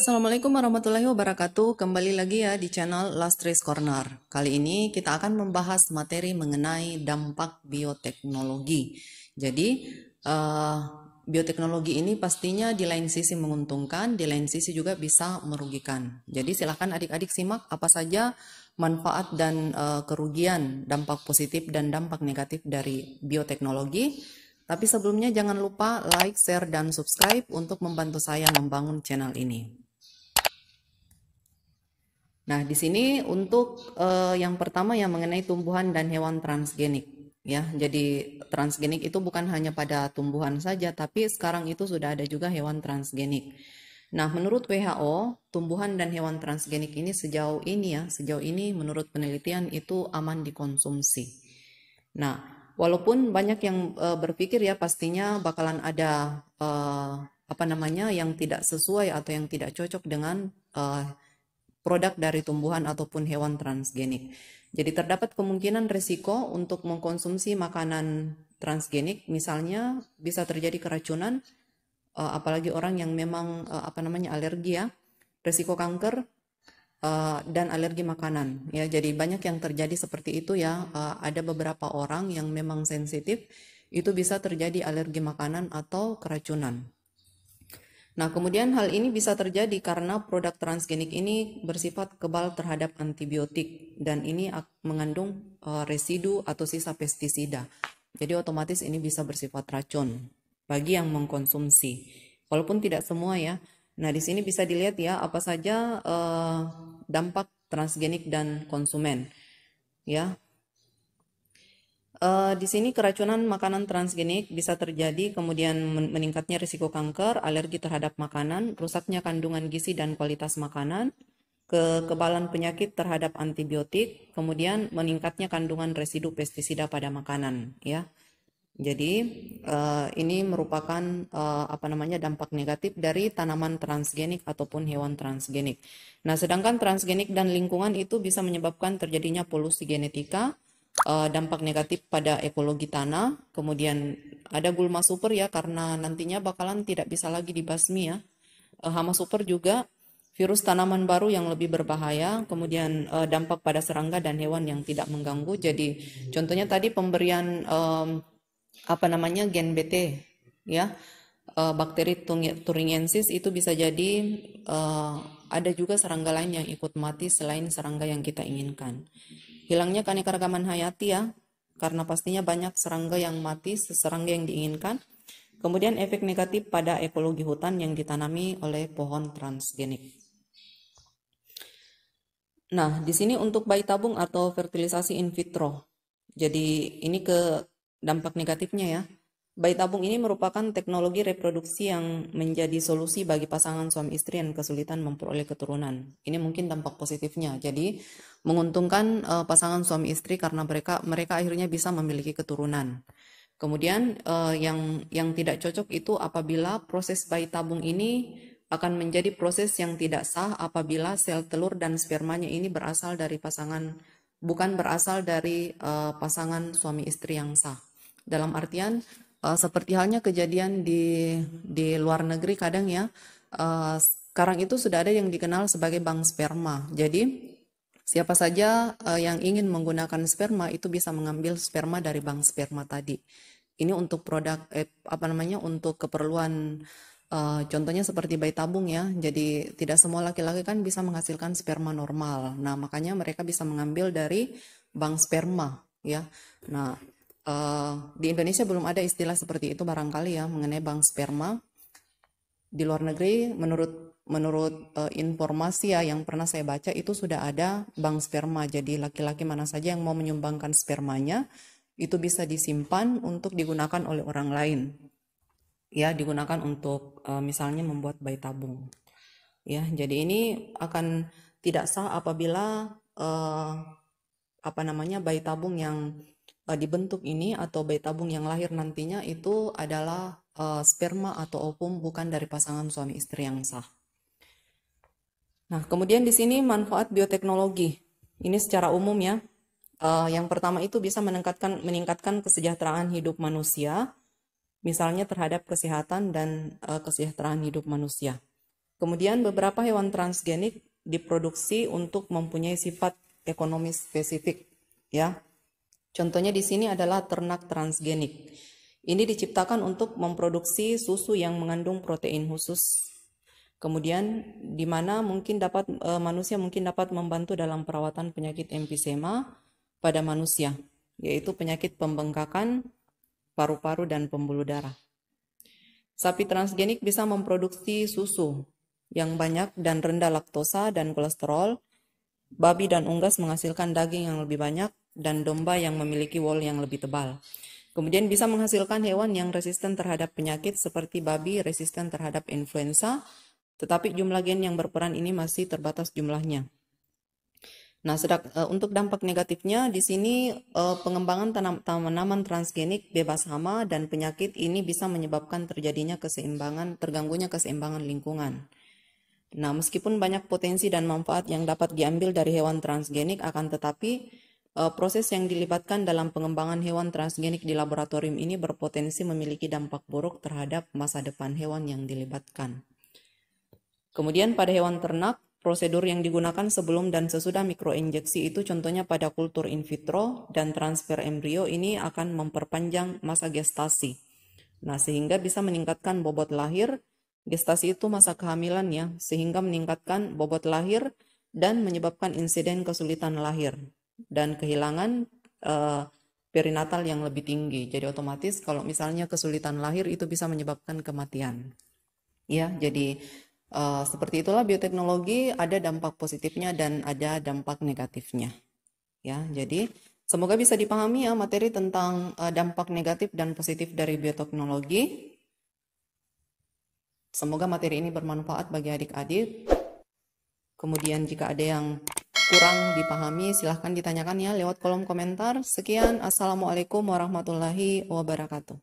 Assalamualaikum warahmatullahi wabarakatuh. Kembali lagi ya di channel Lastris Corner. Kali ini kita akan membahas materi mengenai dampak bioteknologi. Jadi, eh, bioteknologi ini pastinya di lain sisi menguntungkan, di lain sisi juga bisa merugikan. Jadi, silakan adik-adik simak apa saja manfaat dan kerugian, dampak positif dan dampak negatif dari bioteknologi. Tapi sebelumnya jangan lupa like, share, dan subscribe untuk membantu saya membangun channel ini. Nah, di sini untuk yang pertama yang mengenai tumbuhan dan hewan transgenik ya. Jadi transgenik itu bukan hanya pada tumbuhan saja, tapi sekarang itu sudah ada juga hewan transgenik. Nah, menurut WHO, tumbuhan dan hewan transgenik ini sejauh ini menurut penelitian itu aman dikonsumsi. Nah, walaupun banyak yang berpikir ya pastinya bakalan ada yang tidak sesuai atau yang tidak cocok dengan produk dari tumbuhan ataupun hewan transgenik. Jadi terdapat kemungkinan risiko untuk mengkonsumsi makanan transgenik, misalnya bisa terjadi keracunan, apalagi orang yang memang alergi ya, risiko kanker dan alergi makanan ya. Jadi banyak yang terjadi seperti itu ya. Ada beberapa orang yang memang sensitif, itu bisa terjadi alergi makanan atau keracunan. Nah, kemudian hal ini bisa terjadi karena produk transgenik ini bersifat kebal terhadap antibiotik dan ini mengandung residu atau sisa pestisida. Jadi otomatis ini bisa bersifat racun bagi yang mengkonsumsi. Walaupun tidak semua ya. Nah, di sini bisa dilihat ya apa saja dampak transgenik dan konsumen. Ya, di sini keracunan makanan transgenik bisa terjadi, kemudian meningkatnya risiko kanker, alergi terhadap makanan, rusaknya kandungan gizi dan kualitas makanan, kekebalan penyakit terhadap antibiotik, kemudian meningkatnya kandungan residu pestisida pada makanan, ya. Jadi ini merupakan dampak negatif dari tanaman transgenik ataupun hewan transgenik. Nah, sedangkan transgenik dan lingkungan itu bisa menyebabkan terjadinya polusi genetika, dampak negatif pada ekologi tanah, kemudian ada gulma super ya karena nantinya bakalan tidak bisa lagi dibasmi ya. Hama super juga virus tanaman baru yang lebih berbahaya, kemudian dampak pada serangga dan hewan yang tidak mengganggu. Jadi contohnya tadi pemberian gen BT ya, bakteri Thuringiensis itu bisa jadi ada juga serangga lain yang ikut mati selain serangga yang kita inginkan. Hilangnya keanekaragaman hayati ya, karena pastinya banyak serangga yang mati, serangga yang diinginkan. Kemudian efek negatif pada ekologi hutan yang ditanami oleh pohon transgenik. Nah, di sini untuk bayi tabung atau fertilisasi in vitro. Jadi ini ke dampak negatifnya ya. Bayi tabung ini merupakan teknologi reproduksi yang menjadi solusi bagi pasangan suami istri yang kesulitan memperoleh keturunan. Ini mungkin dampak positifnya. Jadi menguntungkan pasangan suami istri karena mereka akhirnya bisa memiliki keturunan. Kemudian yang tidak cocok itu apabila proses bayi tabung ini akan menjadi proses yang tidak sah apabila sel telur dan spermanya ini berasal dari bukan berasal dari pasangan suami istri yang sah. Dalam artian seperti halnya kejadian di luar negeri kadang ya, sekarang itu sudah ada yang dikenal sebagai bank sperma. Jadi siapa saja yang ingin menggunakan sperma itu bisa mengambil sperma dari bank sperma tadi. Ini untuk produk untuk keperluan contohnya seperti bayi tabung ya. Jadi tidak semua laki-laki kan bisa menghasilkan sperma normal. Nah, makanya mereka bisa mengambil dari bank sperma ya. Nah, di Indonesia belum ada istilah seperti itu barangkali ya mengenai bank sperma. Di luar negeri menurut informasi ya yang pernah saya baca itu sudah ada bank sperma. Jadi laki-laki mana saja yang mau menyumbangkan spermanya itu bisa disimpan untuk digunakan oleh orang lain. Ya, digunakan untuk misalnya membuat bayi tabung. Ya, jadi ini akan tidak sah apabila bayi tabung yang dibentuk ini atau bayi tabung yang lahir nantinya itu adalah sperma atau ovum bukan dari pasangan suami istri yang sah. Nah, kemudian di sini manfaat bioteknologi. Ini secara umum ya. Yang pertama itu bisa meningkatkan kesejahteraan hidup manusia, misalnya terhadap kesehatan dan kesejahteraan hidup manusia. Kemudian beberapa hewan transgenik diproduksi untuk mempunyai sifat ekonomi spesifik, ya. Contohnya di sini adalah ternak transgenik. Ini diciptakan untuk memproduksi susu yang mengandung protein khusus. Kemudian di mana manusia mungkin dapat membantu dalam perawatan penyakit emfisema pada manusia, yaitu penyakit pembengkakan paru-paru dan pembuluh darah. Sapi transgenik bisa memproduksi susu yang banyak dan rendah laktosa dan kolesterol. Babi dan unggas menghasilkan daging yang lebih banyak dan domba yang memiliki wol yang lebih tebal. Kemudian bisa menghasilkan hewan yang resisten terhadap penyakit seperti babi resisten terhadap influenza, tetapi jumlah gen yang berperan ini masih terbatas jumlahnya. Nah, untuk dampak negatifnya di sini pengembangan tanaman transgenik bebas hama dan penyakit ini bisa menyebabkan terganggunya keseimbangan lingkungan. Nah, meskipun banyak potensi dan manfaat yang dapat diambil dari hewan transgenik, akan tetapi proses yang dilibatkan dalam pengembangan hewan transgenik di laboratorium ini berpotensi memiliki dampak buruk terhadap masa depan hewan yang dilibatkan. Kemudian pada hewan ternak, prosedur yang digunakan sebelum dan sesudah mikroinjeksi itu contohnya pada kultur in vitro dan transfer embrio ini akan memperpanjang masa gestasi. Nah, sehingga bisa meningkatkan bobot lahir. Gestasi itu masa kehamilan ya, sehingga meningkatkan bobot lahir dan menyebabkan insiden kesulitan lahir dan kehilangan perinatal yang lebih tinggi. Jadi otomatis kalau misalnya kesulitan lahir itu bisa menyebabkan kematian. Ya, jadi seperti itulah bioteknologi, ada dampak positifnya dan ada dampak negatifnya. Ya, jadi semoga bisa dipahami ya materi tentang dampak negatif dan positif dari bioteknologi. Semoga materi ini bermanfaat bagi adik-adik. Kemudian jika ada yang kurang dipahami, silahkan ditanyakan ya lewat kolom komentar. Sekian, Assalamualaikum warahmatullahi wabarakatuh.